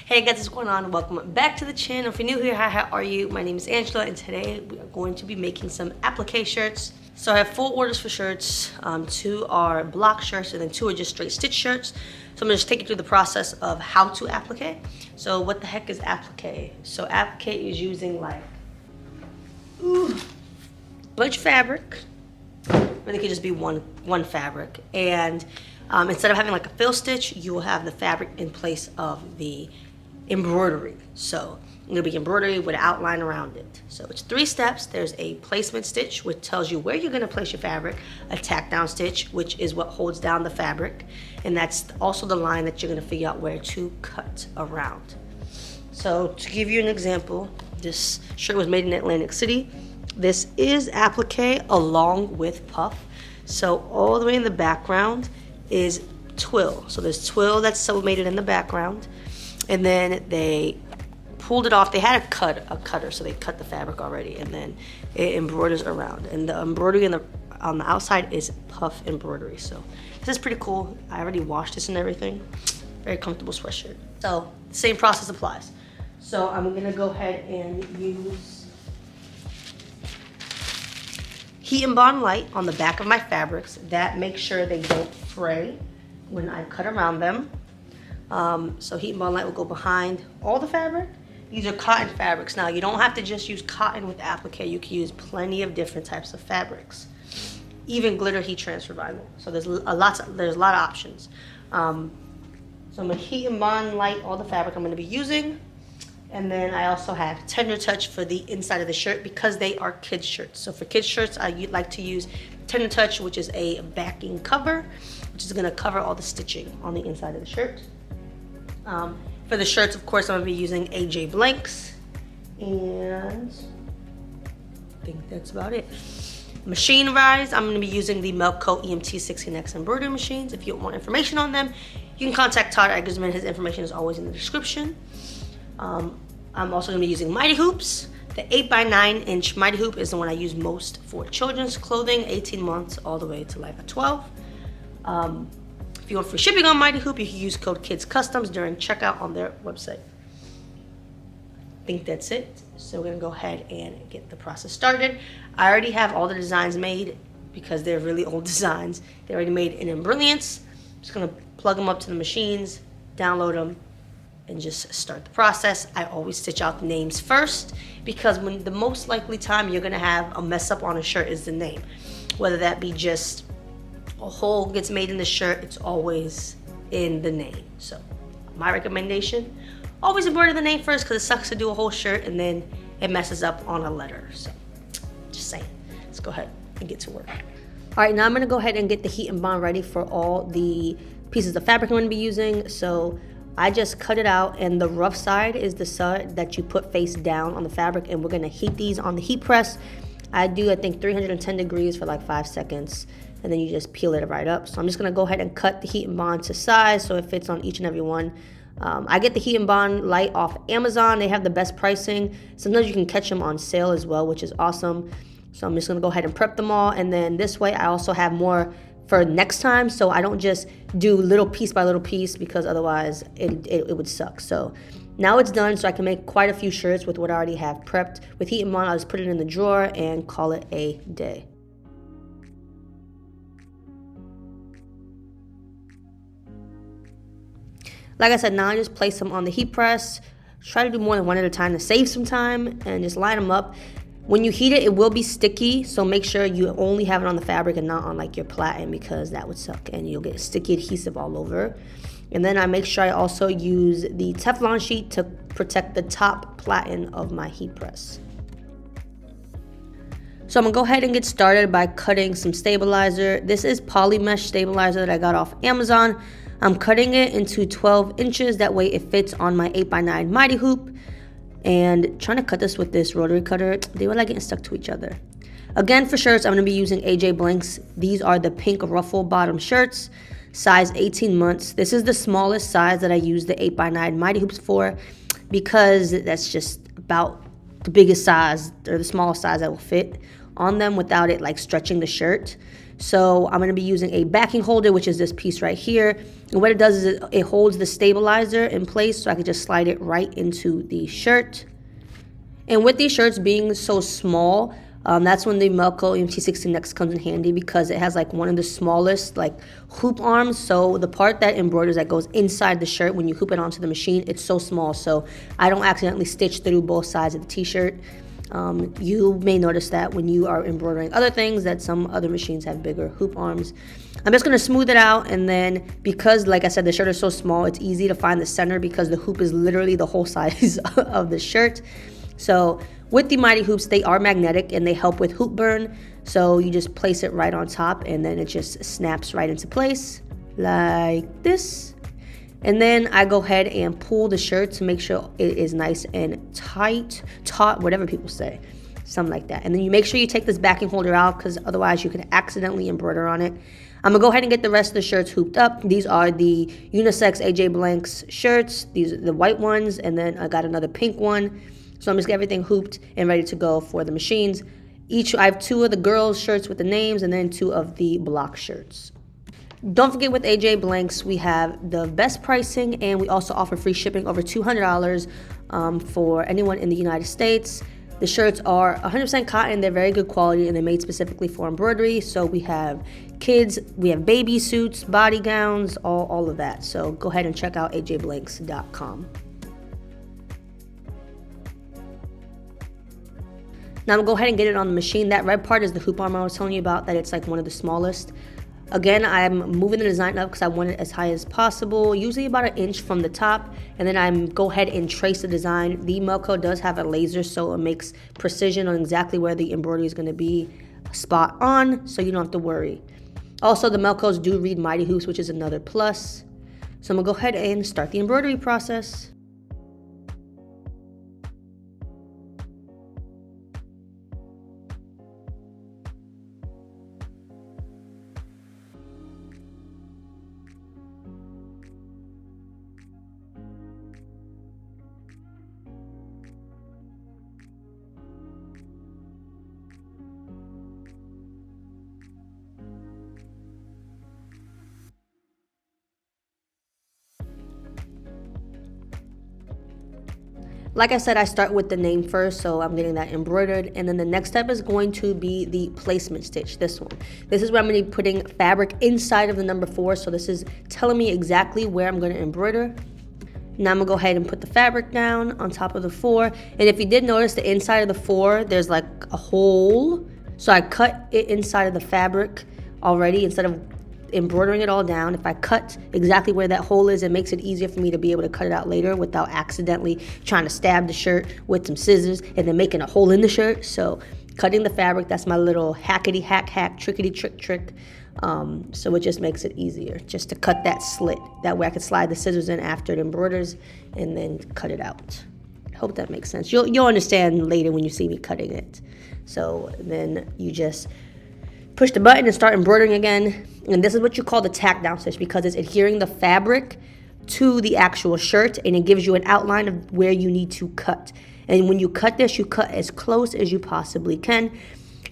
Hey guys, what's going on? Welcome back to the channel. If you're new here, hi, how are you? My name is Angela, and today we are going to be making some applique shirts. So I have 4 orders for shirts. 2 are block shirts, and then 2 are just straight stitch shirts. So I'm gonna just take you through the process of how to applique. So what the heck is applique? So applique is using like bunch of fabric. Really could just be one fabric, and instead of having like a fill stitch, you will have the fabric in place of the embroidery. So it'll be embroidery with an outline around it. So it's 3 steps. There's a placement stitch, which tells you where you're going to place your fabric. A tack down stitch, which is what holds down the fabric, and that's also the line that you're going to figure out where to cut around. So to give you an example, this shirt was made in Atlantic City. This is applique along with puff. So all the way in the background is twill. So there's twill that's sublimated in the background, and then they pulled it off. They had a cutter, so they cut the fabric already, and then it embroiders around. And the embroidery on the outside is puff embroidery. So this is pretty cool. I already washed this and everything. Very comfortable sweatshirt. So the same process applies. So I'm gonna go ahead and use Heat and Bond Light on the back of my fabrics. That makes sure they don't fray when I cut around them. So Heat and Bond Light will go behind all the fabric. These are cotton fabrics. Now you don't have to just use cotton with applique. You can use plenty of different types of fabrics, even glitter heat transfer vinyl. So there's a lot of options. So I'm gonna Heat and Bond Light all the fabric I'm gonna be using. And then I also have Tender Touch for the inside of the shirt because they are kids shirts. So for kids shirts, I like to use Tender Touch, which is a backing cover, which is gonna cover all the stitching on the inside of the shirt. For the shirts, of course, I'm gonna be using AJ blanks, and I think that's about it. Machine wise, I'm gonna be using the Melco EMT 16X embroidery machines. If you want more information on them, you can contact Todd Eggersman. His information is always in the description. I'm also going to be using Mighty Hoops. The 8x9 inch Mighty Hoop is the one I use most for children's clothing, 18 months all the way to life at 12. If you want free shipping on Mighty Hoop, you can use code KIDSCUSTOMS during checkout on their website. I think that's it. So we're going to go ahead and get the process started. I already have all the designs made because they're really old designs. They're already made in Brilliance. I'm just going to plug them up to the machines, download them, and just start the process. I always stitch out the names first because when the most likely time you're gonna have a mess up on a shirt is the name. Whether that be just a hole gets made in the shirt, it's always in the name. So my recommendation, always embroider the name first because it sucks to do a whole shirt and then it messes up on a letter. So just saying, let's go ahead and get to work. All right, now I'm gonna go ahead and get the Heat and Bond ready for all the pieces of fabric I'm gonna be using. So I just cut it out, and the rough side is the side that you put face down on the fabric, and we're gonna heat these on the heat press. I think 310 degrees for like 5 seconds, and then you just peel it right up. So I'm just gonna go ahead and cut the Heat and Bond to size so it fits on each and every one. I get the Heat and Bond Light off Amazon. They have the best pricing. Sometimes you can catch them on sale as well, which is awesome. So I'm just gonna go ahead and prep them all, and then this way I also have more for next time, so I don't just do little piece by little piece because otherwise it would suck. So now it's done, so I can make quite a few shirts with what I already have prepped. With Heat and Bond, I'll just put it in the drawer and call it a day. Like I said, now I just place them on the heat press. Try to do more than one at a time to save some time, and just line them up. When you heat it, it will be sticky, so make sure you only have it on the fabric and not on like your platen because that would suck and you'll get sticky adhesive all over. And then I make sure I also use the Teflon sheet to protect the top platen of my heat press. So I'm gonna go ahead and get started by cutting some stabilizer. This is poly mesh stabilizer that I got off Amazon. I'm cutting it into 12 inches, that way it fits on my 8x9 Mighty Hoop. And trying to cut this with this rotary cutter, they were like getting stuck to each other. Again, for shirts, I'm gonna be using AJ blanks. These are the pink ruffle bottom shirts, size 18 months. This is the smallest size that I use the 8x9 Mighty Hoops for because that's just about the biggest size or the smallest size that will fit on them without it like stretching the shirt. So I'm going to be using a backing holder, which is this piece right here. And what it does is it holds the stabilizer in place, so I can just slide it right into the shirt. And with these shirts being so small, that's when the Melco EMT60 Next comes in handy, because it has like one of the smallest like hoop arms. So the part that embroiders that goes inside the shirt, when you hoop it onto the machine, it's so small, so I don't accidentally stitch through both sides of the t-shirt. You may notice that when you are embroidering other things, that some other machines have bigger hoop arms. I'm just going to smooth it out, and then because, like I said, the shirt is so small, it's easy to find the center because the hoop is literally the whole size of the shirt. So with the Mighty Hoops, they are magnetic and they help with hoop burn. So you just place it right on top, and then it just snaps right into place like this. And then I go ahead and pull the shirt to make sure it is nice and tight, taut, whatever people say, something like that. And then you make sure you take this backing holder out, because otherwise you could accidentally embroider on it. I'm gonna go ahead and get the rest of the shirts hooped up. These are the unisex AJ Blanks shirts. These are the white ones, and then I got another pink one. So I'm just getting everything hooped and ready to go for the machines. I have 2 of the girls' shirts with the names, and then 2 of the block shirts. Don't forget, with AJ Blanks, we have the best pricing, and we also offer free shipping over $200 for anyone in the United States. The shirts are 100% cotton. They're very good quality, and they're made specifically for embroidery. So we have kids, we have baby suits, body gowns, all of that. So go ahead and check out ajblanks.com. Now I'm gonna go ahead and get it on the machine. That red part is the hoop arm I was telling you about, that it's like one of the smallest. Again, I'm moving the design up because I want it as high as possible, usually about 1 inch from the top, and then I'm go ahead and trace the design. The Melco does have a laser, so it makes precision on exactly where the embroidery is going to be spot on, so you don't have to worry. Also, the Melcos do read Mighty Hoops, which is another plus. So I'm gonna go ahead and start the embroidery process. Like I said, I start with the name first, so I'm getting that embroidered. And then the next step is going to be the placement stitch, this one. This is where I'm going to be putting fabric inside of the number 4. So this is telling me exactly where I'm going to embroider. Now I'm going to go ahead and put the fabric down on top of the 4. And if you did notice, the inside of the 4, there's like a hole. So I cut it inside of the fabric already instead of embroidering it all down. If I cut exactly where that hole is, it makes it easier for me to be able to cut it out later without accidentally trying to stab the shirt with some scissors and then making a hole in the shirt. So cutting the fabric, that's my little hackety hack trickety trick. So it just makes it easier just to cut that slit. That way I can slide the scissors in after it embroiders and then cut it out. I hope that makes sense. You'll understand later when you see me cutting it. So then you just push the button and start embroidering again. And this is what you call the tack down stitch, because it's adhering the fabric to the actual shirt, and it gives you an outline of where you need to cut. And when you cut this, you cut as close as you possibly can.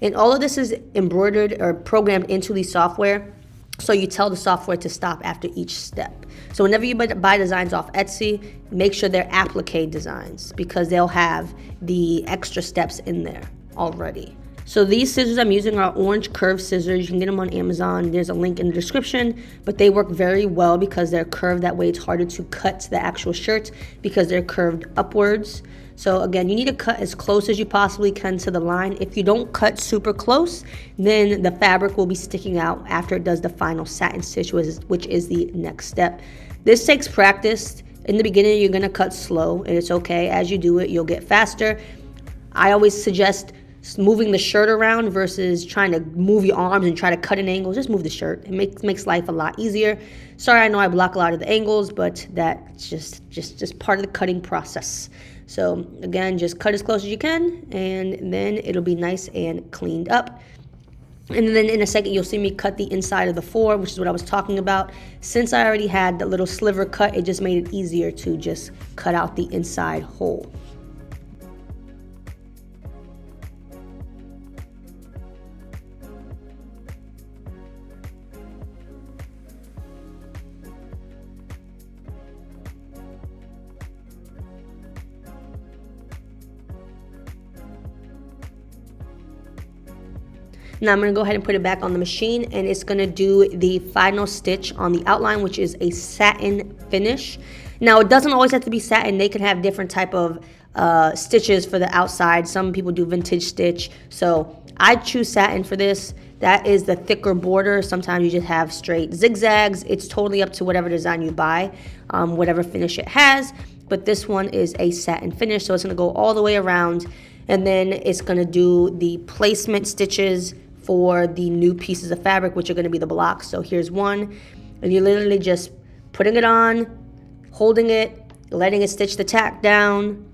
And all of this is embroidered or programmed into the software, so you tell the software to stop after each step. So whenever you buy designs off Etsy, make sure they're applique designs, because they'll have the extra steps in there already. So these scissors I'm using are orange curved scissors. You can get them on Amazon. There's a link in the description, but they work very well because they're curved. That way it's harder to cut the actual shirt because they're curved upwards. So again, you need to cut as close as you possibly can to the line. If you don't cut super close, then the fabric will be sticking out after it does the final satin stitch, which is the next step. This takes practice. In the beginning, you're gonna cut slow, and it's okay. As you do it, you'll get faster. I always suggest moving the shirt around versus trying to move your arms and try to cut an angle. Just move the shirt. It makes life a lot easier. Sorry, I know I block a lot of the angles, but that's just part of the cutting process. So again, just cut as close as you can, and then it'll be nice and cleaned up. And then in a second, you'll see me cut the inside of the 4, which is what I was talking about. Since I already had the little sliver cut, it just made it easier to just cut out the inside hole. Now I'm going to go ahead and put it back on the machine, and it's going to do the final stitch on the outline, which is a satin finish. Now it doesn't always have to be satin. They can have different type of stitches for the outside. Some people do vintage stitch, so I choose satin for this. That is the thicker border. Sometimes you just have straight zigzags. It's totally up to whatever design you buy, whatever finish it has. But this one is a satin finish, so it's going to go all the way around. And then it's going to do the placement stitches for the new pieces of fabric, which are going to be the blocks. So here's one. And you're literally just putting it on, holding it, letting it stitch the tack down.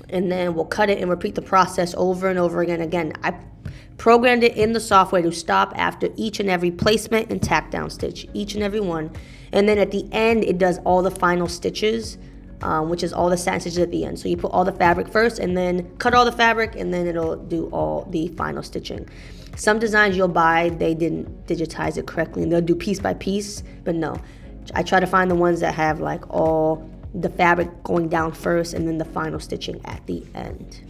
And then we'll cut it and repeat the process over and over again. Again, I programmed it in the software to stop after each and every placement and tack down stitch, each and every one. And then at the end, it does all the final stitches, which is all the satin stitches at the end. So you put all the fabric first and then cut all the fabric, and then it'll do all the final stitching. Some designs you'll buy, they didn't digitize it correctly, and they'll do piece by piece, but no. I try to find the ones that have like all the fabric going down first and then the final stitching at the end.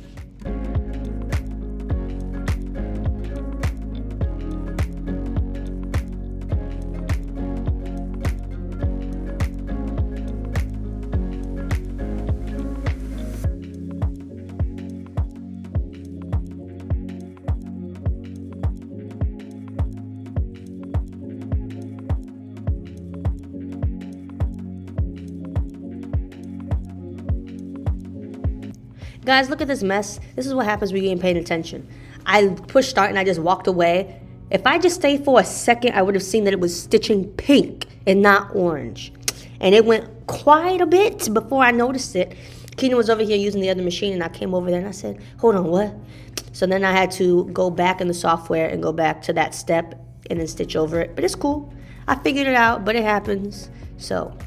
Guys, look at this mess. This is what happens when you ain't paying attention. I pushed start and I just walked away. If I just stayed for a second, I would have seen that it was stitching pink and not orange. And it went quite a bit before I noticed it. Keenan was over here using the other machine, and I came over there and I said, hold on, what? So then I had to go back in the software and go back to that step and then stitch over it. But it's cool. I figured it out, but it happens. So,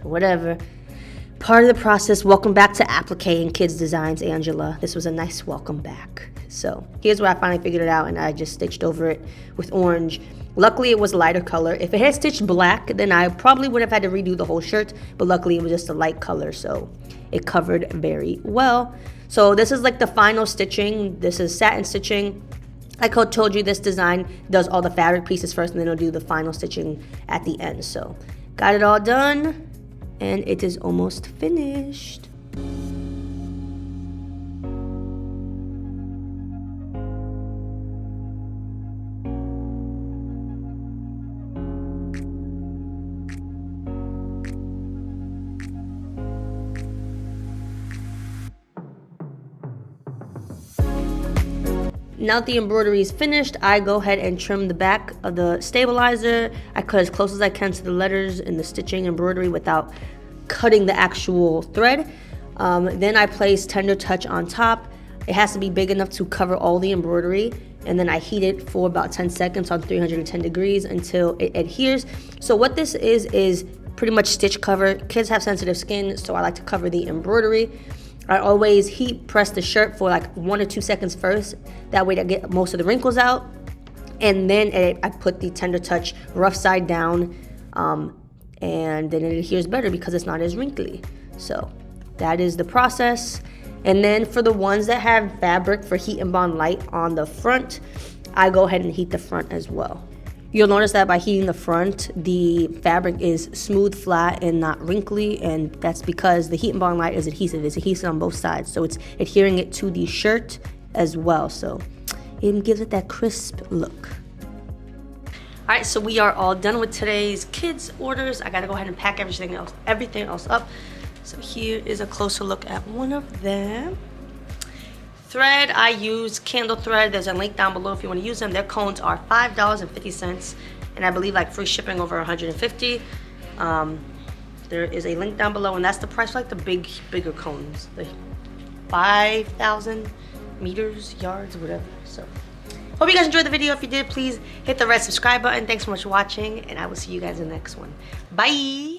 whatever. Part of the process. Welcome back to Applique and Kids Designs, Angela. This was a nice welcome back. So here's where I finally figured it out, and I just stitched over it with orange. Luckily, it was a lighter color. If it had stitched black, then I probably would have had to redo the whole shirt, but luckily it was just a light color, so it covered very well. So this is like the final stitching. This is satin stitching. Like I told you, this design does all the fabric pieces first, and then it'll do the final stitching at the end. So got it all done. And it is almost finished. Now that the embroidery is finished, I go ahead and trim the back of the stabilizer. I cut as close as I can to the letters in the stitching embroidery without cutting the actual thread. Then I place Tender Touch on top. It has to be big enough to cover all the embroidery. And then I heat it for about 10 seconds on 310 degrees until it adheres. So what this is pretty much stitch cover. Kids have sensitive skin, so I like to cover the embroidery. I always heat press the shirt for like 1 or 2 seconds first. That way I get most of the wrinkles out. And then I put the Tender Touch rough side down, and then it adheres better because it's not as wrinkly. So that is the process. And then for the ones that have fabric for heat and bond light on the front, I go ahead and heat the front as well. You'll notice that by heating the front, the fabric is smooth, flat, and not wrinkly, and that's because the heat and bond light is adhesive. It's adhesive on both sides, so it's adhering it to the shirt as well, so it gives it that crisp look. All right, so we are all done with today's kids orders. I gotta go ahead and pack everything else up. So here is a closer look at one of them. Thread, I use candle thread. There's a link down below if you want to use them. Their cones are $5.50, and I believe like free shipping over $150. There is a link down below, and that's the price for like the bigger cones, the 5,000 meters, yards, whatever. So hope you guys enjoyed the video. If you did, please hit the red subscribe button. Thanks so much for watching, and I will see you guys in the next one. Bye.